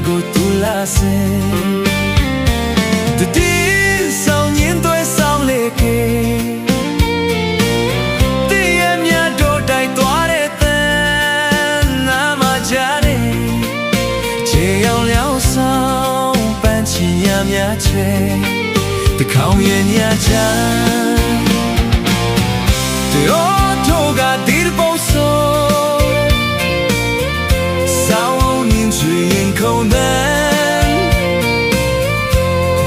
ကိုတူလာစေတတိဆောင်ညင်းသွဲဆောင်လေကေတည်ရမြတ်တို့တိုက်သွားတဲ့တန်နာမကြတဲ့ခြေရောင်လျောင်းဆောင်ပန်းချီရများချဲတခေါင်ရဲ့ညချမ်းတို့တို့ကဒီပုံဆိုဆောင်းညင်ကျွေးခုံတဲ့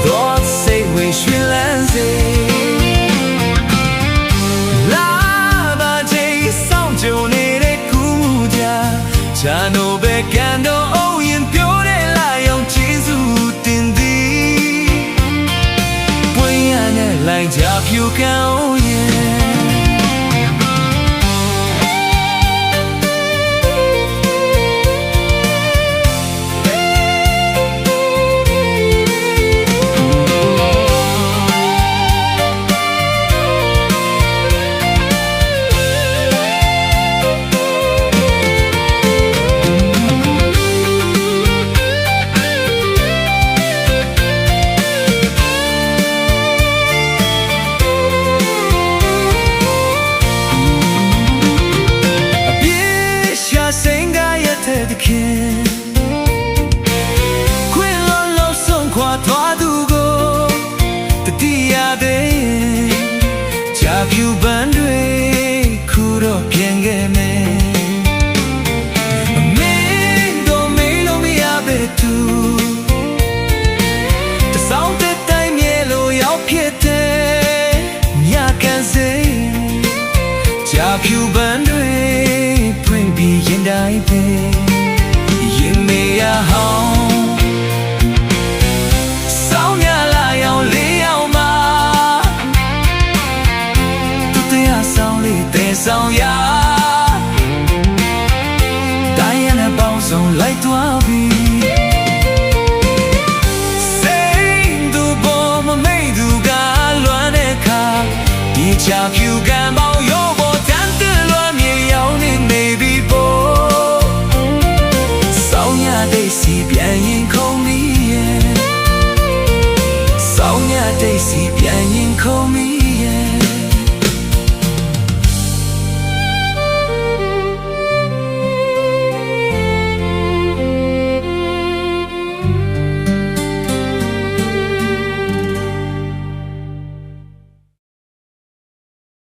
တော့စိတ်ဝင်ရွှင်လန်းစေလာပါချေဆောင်းကြုံနေတဲ့ကူမှုကြချာနိုပဲကန်တော့အုံရင်ပြောတဲ့လာရောက်ကျေးဇူးတင်သည်ပွင့်ရတဲ့လိုင်းကြဖြူကံရဲ့ခွင်လုံးလုံးဆုံးခွာသွားသူကိုတတိယတဲ့ကြာပြူပန်းတွေခုတော့ပြန်ခဲ့မယ်မင်းတို့မေးလို့မရပဲသူတစောင်းတဲ့တိုင်းမြေလို့ရောက်ဖြစ်တဲ့ညကန်စေကြာပြူပန်းတွေဖွင့်ပြီးရင်တိုင်းပဲရင်မေရဟောင်းဆောင်းရလာရောက်လေးရောက်မှာတူတရားဆောင်းလေးတဲဆောင်းရတိုင်းရတဲ့ပေါင်းစုံလိုက်သွားပြီစိတ်သူပေါ်မမိတ်သူကလွမ်းတဲ့ခါဒီချာဖြူကံပေါင်းရောပေါ်တန်တယ်လွမ်းမြေရောက်နေပြီပေါ်တိတ်စီပြန်ရင်ခုံမီရဲ့ဆောင်းညတိတ်စီပြန်ရင်ခုံမီ